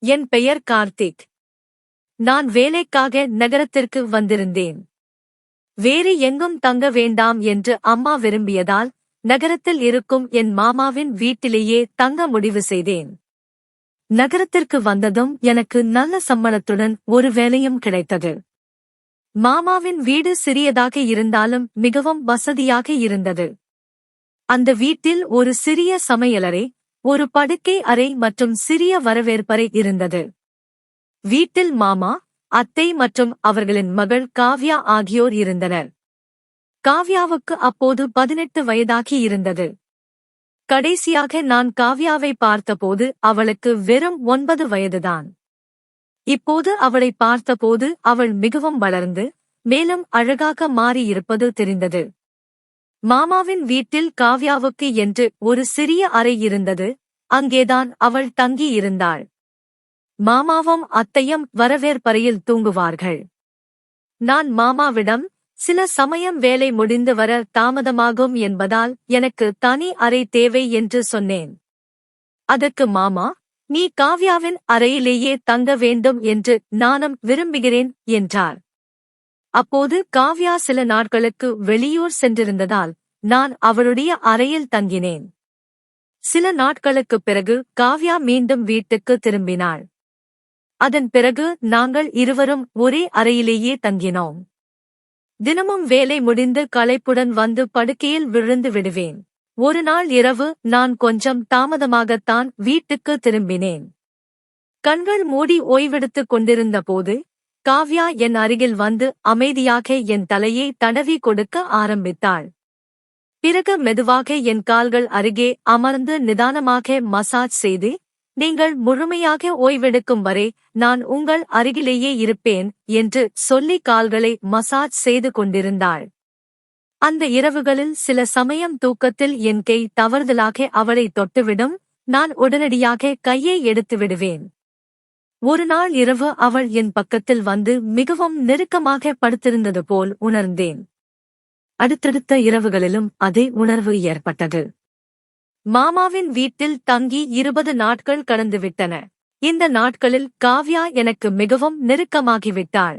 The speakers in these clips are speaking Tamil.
என் பெயர் கார்த்திக். நான் வேலைக்காக நகரத்திற்கு வந்திருந்தேன். வேறு எங்கும் தங்க வேண்டாம் என்று அம்மா விரும்பியதால் நகரத்தில் இருக்கும் என் மாமாவின் வீட்டிலேயே தங்க முடிவு செய்தேன். நகரத்திற்கு வந்ததும் எனக்கு நல்ல சம்பளத்துடன் ஒரு வேலையும் கிடைத்தது. மாமாவின் வீடு சிறியதாக இருந்தாலும் மிகவும் வசதியாக இருந்தது. அந்த வீட்டில் ஒரு சிறிய சமையலறை, ஒரு படுக்கை அறை மற்றும் சிறிய வரவேற்பறை இருந்தது. வீட்டில் மாமா, அத்தை மற்றும் அவர்களின் மகள் காவ்யா ஆகியோர் இருந்தனர். காவ்யாவுக்கு அப்போது 18 வயதாகி இருந்தது. கடைசியாக நான் காவ்யாவை பார்த்தபோது அவளுக்கு வெறும் 9 வயதுதான். இப்போது அவளை பார்த்தபோது அவள் மிகவும் வளர்ந்து மேலும் அழகாக மாறியிருப்பது தெரிந்தது. மாமாவின் வீட்டில் காவ்யாவுக்கு என்று ஒரு சிறிய அறை இருந்தது. அங்கேதான் அவள் தங்கி இருந்தாள். மாமாவும் அத்தையும் வரவேற்பறையில் தூங்குவார்கள். நான் மாமாவிடம் சில சமயம் வேலை முடிந்து வர தாமதமாகும் என்பதால் எனக்கு தனி அறை தேவை என்று சொன்னேன். அதற்கு மாமா, நீ காவ்யாவின் அறையிலேயே தங்க வேண்டும் என்று நானும் விரும்புகிறேன் என்றார். அப்போது காவ்யா சில நாட்களுக்கு வெளியூர் சென்றிருந்ததால் நான் அவளுடைய அறையில் தங்கினேன். சில நாட்களுக்குப் பிறகு காவ்யா மீண்டும் வீட்டுக்கு திரும்பினாள். அதன் பிறகு நாங்கள் இருவரும் ஒரே அறையிலேயே தங்கினோம். தினமும் வேலை முடிந்து களைப்புடன் வந்து படுக்கையில் விழுந்து விடுவேன். ஒரு நாள் இரவு நான் கொஞ்சம் தாமதமாகத்தான் வீட்டுக்கு திரும்பினேன். கண்கள் மூடி ஓய்வெடுத்துக் கொண்டிருந்த போது காவ்யா என் அருகில் வந்து அமைதியாக என் தலையை தடவி கொடுக்க ஆரம்பித்தாள். பிறகு மெதுவாக என் கால்கள் அருகே அமர்ந்து நிதானமாக மசாஜ் செய்து, நீங்கள் முழுமையாக ஓய்வெடுக்கும் வரை நான் உங்கள் அருகிலேயே இருப்பேன் என்று சொல்லி கால்களை மசாஜ் செய்து கொண்டிருந்தாள். அந்த இரவுகளில் சில சமயம் தூக்கத்தில் என் கை தவறுதலாக அவளை தொட்டுவிடும். நான் உடனடியாக கையை எடுத்து விடுவேன். ஒரு நாள் இரவு அவள் என் பக்கத்தில் வந்து மிகவும் நெருக்கமாக படுத்திருந்தது போல் உணர்ந்தேன். அடுத்தடுத்த இரவுகளிலும் அதே உணர்வு ஏற்பட்டது. மாமாவின் வீட்டில் தங்கி 20 நாட்கள் கடந்துவிட்டன. இந்த நாட்களில் காவ்யா எனக்கு மிகவும் நெருக்கமாகிவிட்டாள்.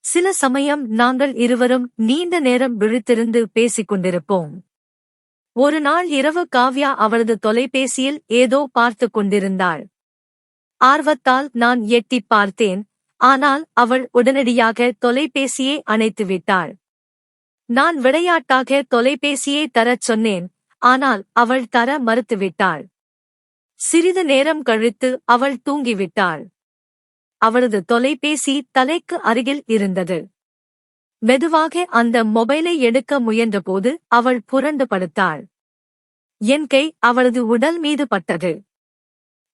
சில சமயம் நாங்கள் இருவரும் நீண்ட நேரம் விழித்திருந்து பேசிக் கொண்டிருப்போம். ஒரு நாள் இரவு காவ்யா அவளது தொலைபேசியில் ஏதோ பார்த்துக் கொண்டிருந்தாள். ஆர்வத்தால் நான் எட்டிப் பார்த்தேன். ஆனால் அவள் உடனடியாக தொலைபேசியை அணைத்துவிட்டாள். நான் விளையாட்டாக தொலைபேசியை தரச் சொன்னேன். ஆனால் அவள் தர மறுத்துவிட்டாள். சிறிது நேரம் கழித்து அவள் தூங்கிவிட்டாள். அவளது தொலைபேசி தலைக்கு அருகில் இருந்தது. மெதுவாக அந்த மொபைலை எடுக்க முயன்றபோது அவள் புரண்டு படுத்தாள். என் கை அவளது உடல் மீது பட்டது.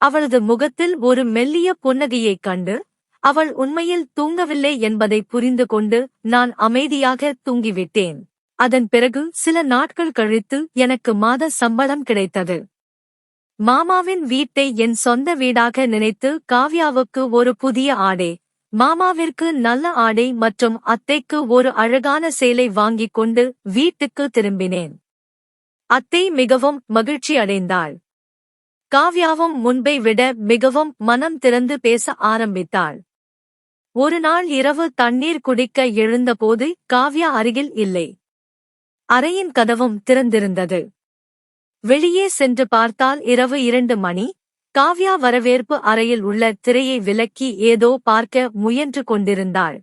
அவளது முகத்தில் ஒரு மெல்லிய புன்னகையைக் கண்டு அவள் உண்மையில் தூங்கவில்லை என்பதை புரிந்து கொண்டு நான் அமைதியாக தூங்கிவிட்டேன். அதன் பிறகு சில நாட்கள் கழித்து எனக்கு மாத சம்பளம் கிடைத்தது. மாமாவின் வீட்டை என் சொந்த வீடாக நினைத்து காவ்யாவுக்கு ஒரு புதிய ஆடை, மாமாவிற்கு நல்ல ஆடை மற்றும் அத்தைக்கு ஒரு அழகான சேலை வாங்கிக் கொண்டு வீட்டுக்கு திரும்பினேன். அத்தை மிகவும் மகிழ்ச்சி அடைந்தாள். காவ்யாவும் முன்பை விட மிகவும் மனம் திறந்து பேச ஆரம்பித்தாள். ஒரு நாள் இரவு தண்ணீர் குடிக்க எழுந்தபோது காவ்யா அருகில் இல்லை. அறையின் கதவும் திறந்திருந்தது. வெளியே சென்று பார்த்தால் இரவு 2 மணி. காவ்யா வரவேற்பு அறையில் உள்ள திரையை விலக்கி ஏதோ பார்க்க முயன்று கொண்டிருந்தாள்.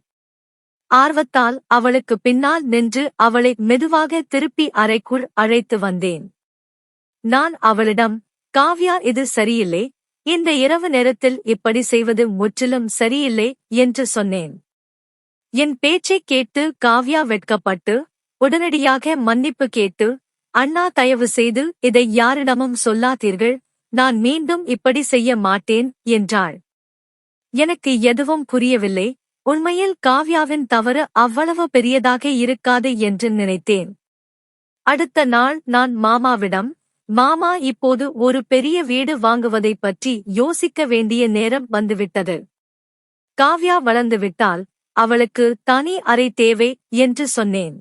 ஆர்வத்தால் அவளுக்கு பின்னால் நின்று அவளை மெதுவாக திருப்பி அறைக்குள் அழைத்து வந்தேன். நான் அவளிடம், காவ்யா, இது சரியில்லை, இந்த இரவு நேரத்தில் இப்படி செய்வது முற்றிலும் சரியில்லை என்று சொன்னேன். என் பேச்சைக் கேட்டு காவ்யா வெட்கப்பட்டு உடனடியாக மன்னிப்பு கேட்டு, அண்ணா, தயவு செய்து இதை யாரிடமும் சொல்லாதீர்கள், நான் மீண்டும் இப்படி செய்ய மாட்டேன் என்றாள். எனக்கு எதுவும் புரியவில்லை. உண்மையில் காவ்யாவின் தவறு அவ்வளவு பெரியதாக இருக்காது என்று நினைத்தேன். அடுத்த நாள் நான் மாமாவிடம், மாமா, இப்போது ஒரு பெரிய வீடு வாங்குவதைப் பற்றி யோசிக்க வேண்டிய நேரம் வந்துவிட்டது. காவ்யா வளர்ந்துவிட்டால் அவளுக்கு தனி அறை தேவை என்று சொன்னேன்.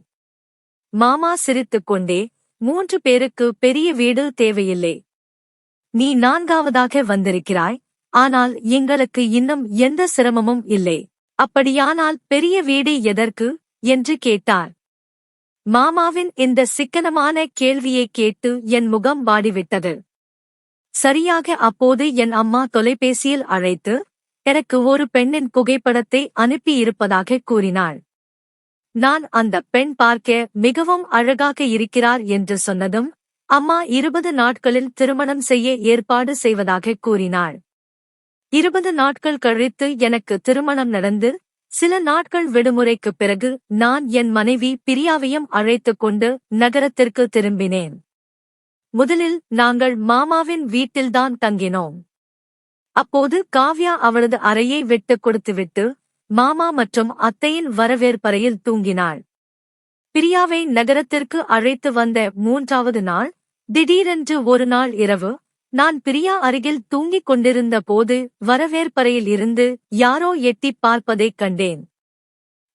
மாமா சிரித்துக்கொண்டே, 3 பேருக்கு பெரிய வீடு தேவையில்லை. நீ 4வதாக வந்திருக்கிறாய், ஆனால் எங்களுக்கு இன்னும் எந்த சிரமமும் இல்லை. அப்படியானால் பெரிய வீடு எதற்கு என்று கேட்டார். மாமாவின் இந்த சிக்கனமான கேள்வியைக் கேட்டு என் முகம் வாடிவிட்டது. சரியாக அப்போது என் அம்மா தொலைபேசியில் அழைத்து எனக்கு ஒரு பெண்ணின் புகைப்படத்தை அனுப்பியிருப்பதாக கூறினாள். நான் அந்த பெண் பார்க்க மிகவும் அழகாக இருக்கிறார் என்று சொன்னதும் அம்மா 20 நாட்களில் திருமணம் செய்ய ஏற்பாடு செய்வதாக கூறினாள். 20 நாட்கள் கழித்து எனக்கு திருமணம் நடந்து சில நாட்கள் விடுமுறைக்குப் பிறகு நான் என் மனைவி பிரியாவையும் அழைத்துக் கொண்டு நகரத்திற்கு திரும்பினேன். முதலில் நாங்கள் மாமாவின் வீட்டில்தான் தங்கினோம். அப்போது காவ்யா அவளது அறையை விட்டுக் கொடுத்துவிட்டு மாமா மற்றும் அத்தையின் வரவேற்பறையில் தூங்கினாள். பிரியாவை நகரத்திற்கு அழைத்து வந்த 3வது நாள் திடீரென்று ஒரு நாள் இரவு நான் பிரியா அருகில் தூங்கிக் கொண்டிருந்த போது வரவேற்பறையில் இருந்து யாரோ எட்டிப் பார்ப்பதைக் கண்டேன்.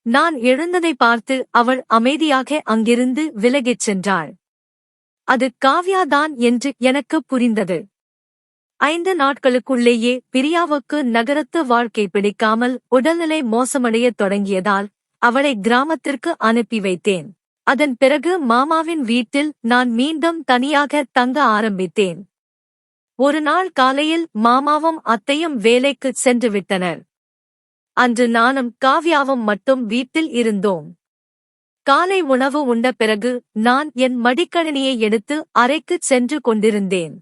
நான் எழுந்ததை பார்த்து அவள் அமைதியாக அங்கிருந்து விலகிச் சென்றாள். அது காவ்யாதான் என்று எனக்கு புரிந்தது. 5 நாட்களுக்குள்ளேயே பிரியாவுக்கு நகரத்து வாழ்க்கை பிடிக்காமல் உடல்நிலை மோசமடையத் தொடங்கியதால் அவளை கிராமத்திற்கு அனுப்பி வைத்தேன். அதன் பிறகு மாமாவின் வீட்டில் நான் மீண்டும் தனியாக தங்க ஆரம்பித்தேன். ஒரு நாள் காலையில் மாமாவும் அத்தையும் வேலைக்குச் சென்று விட்டனர். அன்று நானும் காவ்யாவும் மட்டும் வீட்டில் இருந்தோம். காலை உணவு உண்ட பிறகு நான் என் மடிக்கணினியை எடுத்து அறைக்குச் சென்று கொண்டிருந்தேன்.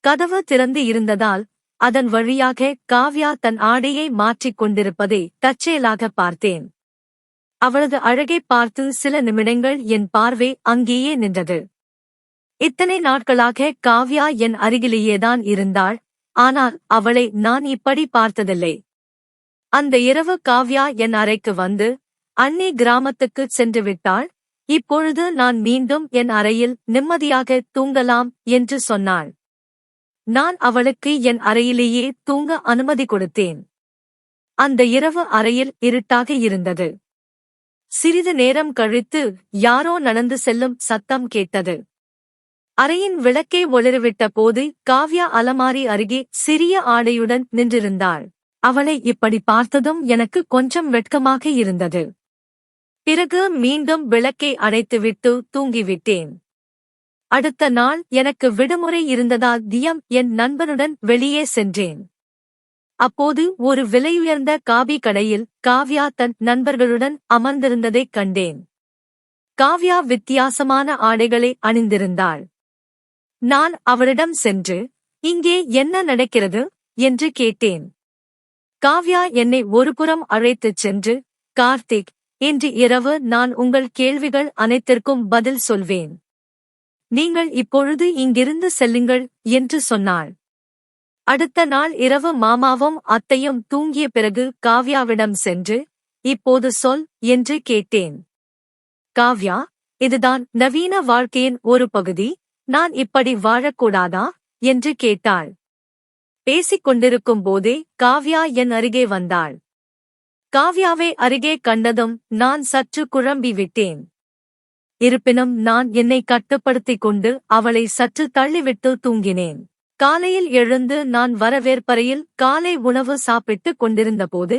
கதவு திறந்து இருந்ததால் அதன் வழியாக காவ்யா தன் ஆடையை மாற்றிக் கொண்டிருப்பதை தற்செயலாக பார்த்தேன். அவளது அழகைப் பார்த்து சில நிமிடங்கள் என் பார்வை அங்கேயே நின்றது. இத்தனை நாட்களாக காவ்யா என் அருகிலேயேதான் இருந்தாள், ஆனால் அவளை நான் இப்படி பார்த்ததில்லை. அந்த இரவு காவ்யா என் அறைக்கு வந்து அண்ணி கிராமத்துக்குச் சென்று விட்டாள், இப்பொழுது நான் மீண்டும் என் அறையில் நிம்மதியாக தூங்கலாம் என்று சொன்னாள். நான் அவளுக்கு என் அறையிலேயே தூங்க அனுமதி கொடுத்தேன். அந்த இரவு அறையில் இருட்டாக இருந்தது. சிறிது நேரம் கழித்து யாரோ நடந்து செல்லும் சத்தம் கேட்டது. அறையின் விளக்கை ஒளிரவிட்ட போது காவ்யா அலமாரி அருகே சிறிய ஆடையுடன் நின்றிருந்தாள். அவளை இப்படி பார்த்ததும் எனக்கு கொஞ்சம் வெட்கமாக இருந்தது. பிறகு மீண்டும் விளக்கை அணைத்துவிட்டு தூங்கிவிட்டேன். அடுத்த நாள் எனக்கு விடுமுறை இருந்ததால் தியம் என் நண்பனுடன் வெளியே சென்றேன். அப்போது ஒரு விலையுயர்ந்த காபி கடையில் காவ்யா தன் நண்பர்களுடன் அமர்ந்திருந்ததைக் கண்டேன். காவ்யா வித்தியாசமான ஆடைகளை அணிந்திருந்தாள். நான் அவளிடம் சென்று, இங்கே என்ன நடக்கிறது என்று கேட்டேன். காவ்யா என்னை ஒருபுறம் அழைத்துச் சென்று, கார்த்திக், இன்று இரவு நான் உங்கள் கேள்விகள் அனைத்திற்கும் பதில் சொல்வேன். நீங்கள் இப்பொழுது இங்கிருந்து செல்லுங்கள் என்று சொன்னாள். அடுத்த நாள் இரவு மாமாவும் அத்தையும் தூங்கிய பிறகு காவ்யாவிடம் சென்று, இப்போது சொல் என்று கேட்டேன். காவ்யா, இதுதான் நவீன வாழ்க்கையின் ஒரு பகுதி, நான் இப்படி வாழக்கூடாதா என்று கேட்டாள். பேசிக் கொண்டிருக்கும் போதே காவ்யா என் அருகே வந்தாள். காவ்யாவை அருகே கண்டதும் நான் சற்று குழம்பிவிட்டேன். இருப்பினும் நான் என்னை கட்டுப்படுத்திக் கொண்டு அவளை சற்று தள்ளிவிட்டு தூங்கினேன். காலையில் எழுந்து நான் வரவேற்பறையில் காலை உணவு சாப்பிட்டுக் கொண்டிருந்தபோது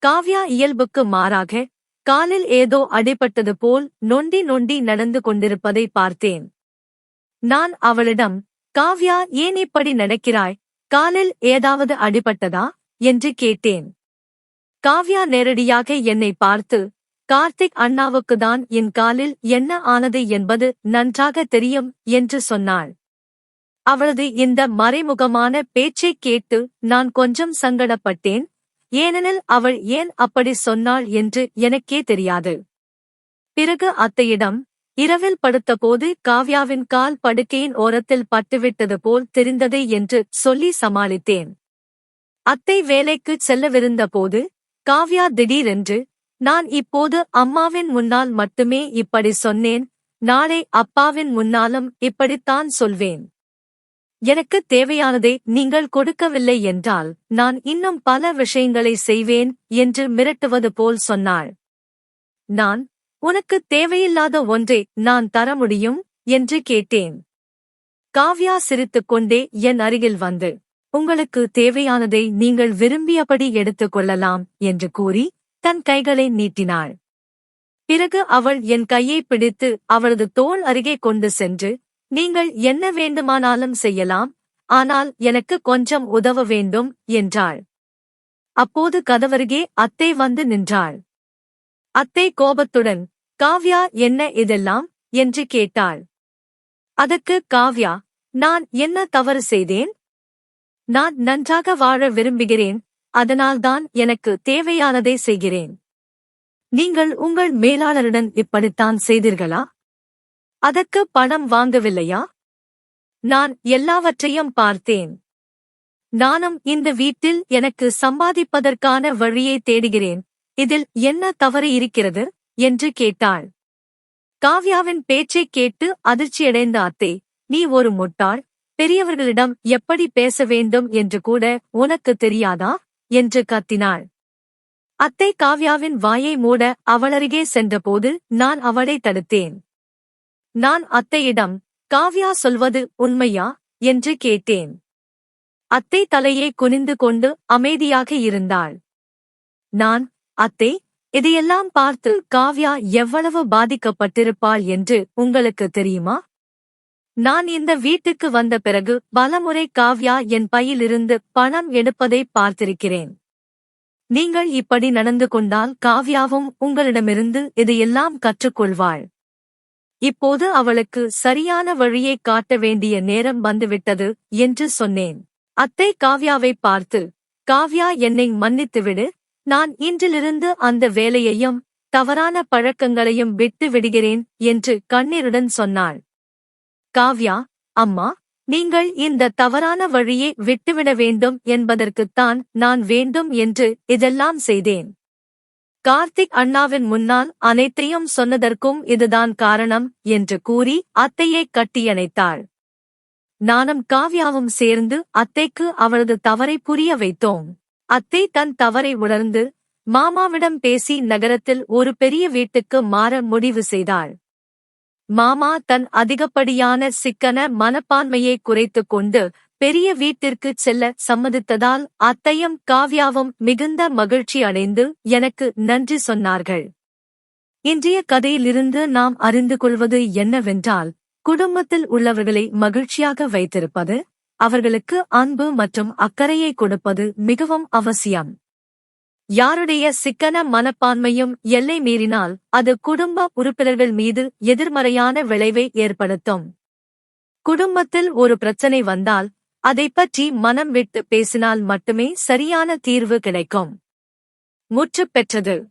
காவ்யா இயல்புக்கு மாறாக காலில் ஏதோ அடிபட்டது போல் நொண்டி நொண்டி நடந்து கொண்டிருப்பதை பார்த்தேன். நான் அவளிடம், காவ்யா, ஏன் இப்படி நடக்கிறாய், காலில் ஏதாவது அடிபட்டதா என்று கேட்டேன். காவ்யா நேரடியாக என்னை பார்த்து, கார்த்திக் அண்ணாவுக்குதான் என் காலில் என்ன ஆனது என்பது நன்றாக தெரியும் என்று சொன்னாள். அவளது இந்த மறைமுகமான பேச்சைக் கேட்டு நான் கொஞ்சம் சங்கடப்பட்டேன், ஏனெனில் அவள் ஏன் அப்படி சொன்னாள் என்று எனக்கே தெரியாது. பிறகு அத்தையிடம், இரவில் படுத்தபோது காவ்யாவின் கால் படுக்கையின் ஓரத்தில் பட்டுவிட்டது போல் தெரிந்தது என்று சொல்லி சமாளித்தேன். அத்தை வேலைக்குச் செல்லவிருந்த போது காவ்யா திடீரென்று, நான் இப்போது அம்மாவின் முன்னால் மட்டுமே இப்படி சொன்னேன், நாளை அப்பாவின் முன்னாலும் இப்படித்தான் சொல்வேன். எனக்கு தேவையானதை நீங்கள் கொடுக்கவில்லை என்றால் நான் இன்னும் பல விஷயங்களை செய்வேன் என்று மிரட்டுவது போல் சொன்னாள். நான், உனக்கு தேவையில்லாத ஒன்றை நான் தர முடியும் என்று கேட்டேன். காவ்யா சிரித்துக்கொண்டே என் அருகில் வந்து, உங்களுக்கு தேவையானதை நீங்கள் விரும்பியபடி எடுத்துக் கொள்ளலாம் என்று கூறி தன் கைகளை நீட்டினாள். பிறகு அவள் என் கையை பிடித்து அவளது தோள் அருகே கொண்டு சென்று, நீங்கள் என்ன வேண்டுமானாலும் செய்யலாம், ஆனால் எனக்கு கொஞ்சம் உதவ வேண்டும் என்றாள். அப்போது கதவருகே அத்தை வந்து நின்றாள். அத்தை கோபத்துடன், காவ்யா, என்ன இதெல்லாம் என்று கேட்டாள். அதற்கு காவ்யா, நான் என்ன தவறு செய்தேன்? நான் நன்றாக வாழ விரும்புகிறேன், அதனால்தான் எனக்கு தேவையானதை செய்கிறேன். நீங்கள் உங்கள் மேலாளருடன் இப்படித்தான் செய்தீர்களா? அதற்கு பணம் வாங்கவில்லையா? நான் எல்லாவற்றையும் பார்த்தேன். நானும் இந்த வீட்டில் எனக்கு சம்பாதிப்பதற்கான வழியை தேடுகிறேன். இதில் என்ன தவறு இருக்கிறது என்று கேட்டாள். காவ்யாவின் பேச்சைக் கேட்டு அதிர்ச்சியடைந்த அத்தை, நீ ஒரு முட்டாள், பெரியவர்களிடம் எப்படி பேச வேண்டும் என்று கூட உனக்கு தெரியாதா என்று கத்தினாள். அத்தை காவ்யாவின் வாயை மூட அவளருகே சென்றபோது நான் அவளை தடுத்தேன். நான் அத்தையிடம், காவ்யா சொல்வது உண்மையா என்று கேட்டேன். அத்தை தலையை குனிந்து கொண்டு அமைதியாக இருந்தாள். நான், அத்தை, இதையெல்லாம் பார்த்து காவ்யா எவ்வளவு பாதிக்கப்பட்டிருப்பாள் என்று உங்களுக்கு தெரியுமா? நான் இந்த வீட்டுக்கு வந்த பிறகு பலமுறை காவ்யா என் பையிலிருந்து பணம் எடுப்பதை பார்த்திருக்கிறேன். நீங்கள் இப்படி நடந்து கொண்டால் காவ்யாவும் உங்களிடமிருந்து இதையெல்லாம் கற்றுக்கொள்வாள். இப்போது அவளுக்கு சரியான வழியை காட்ட வேண்டிய நேரம் வந்துவிட்டது என்று சொன்னேன். அத்தை காவ்யாவை பார்த்து, காவ்யா, என்னை மன்னித்துவிடு, நான் இன்றிலிருந்து அந்த வேலையையும் தவறான பழக்கங்களையும் விட்டு விடுகிறேன் என்று கண்ணீருடன் சொன்னாள். காவ்யா, அம்மா, நீங்கள் இந்த தவறான வழியை விட்டுவிட வேண்டும் என்பதற்குத்தான் நான் வேண்டும் என்று இதெல்லாம் செய்தேன். கார்த்திக் அண்ணாவின் முன்னால் அனைத்தையும் சொன்னதற்கும் இதுதான் காரணம் என்று கூறி அத்தையை கட்டியணைத்தாள். நானும் காவ்யாவும் சேர்ந்து அத்தைக்கு அவளது தவறை புரிய வைத்தோம். அத்தை தன் தவறை உணர்ந்து மாமாவிடம் பேசி நகரத்தில் ஒரு பெரிய வீட்டுக்கு மாற முடிவு செய்தாள். மாமா தன் அதிகப்படியான சிக்கன மனப்பான்மையை குறைத்துக் கொண்டு பெரிய வீட்டிற்குச் செல்ல சம்மதித்ததால் அத்தையும் காவ்யாவும் மிகுந்த மகிழ்ச்சி அடைந்து எனக்கு நன்றி சொன்னார்கள். இன்றைய கதையிலிருந்து நாம் அறிந்து கொள்வது என்னவென்றால், குடும்பத்தில் உள்ளவர்களை மகிழ்ச்சியாக வைத்திருப்பது, அவர்களுக்கு அன்பு மற்றும் அக்கறையை கொடுப்பது மிகவும் அவசியம். யாருடைய சிக்கன மனப்பான்மையும் எல்லை மீறினால் அது குடும்ப உறுப்பினர்கள் மீது எதிர்மறையான விளைவை ஏற்படுத்தும். குடும்பத்தில் ஒரு பிரச்சனை வந்தால் அதைப் பற்றி மனம் விட்டு பேசினால் மட்டுமே சரியான தீர்வு கிடைக்கும். முற்றுப் பெற்றது.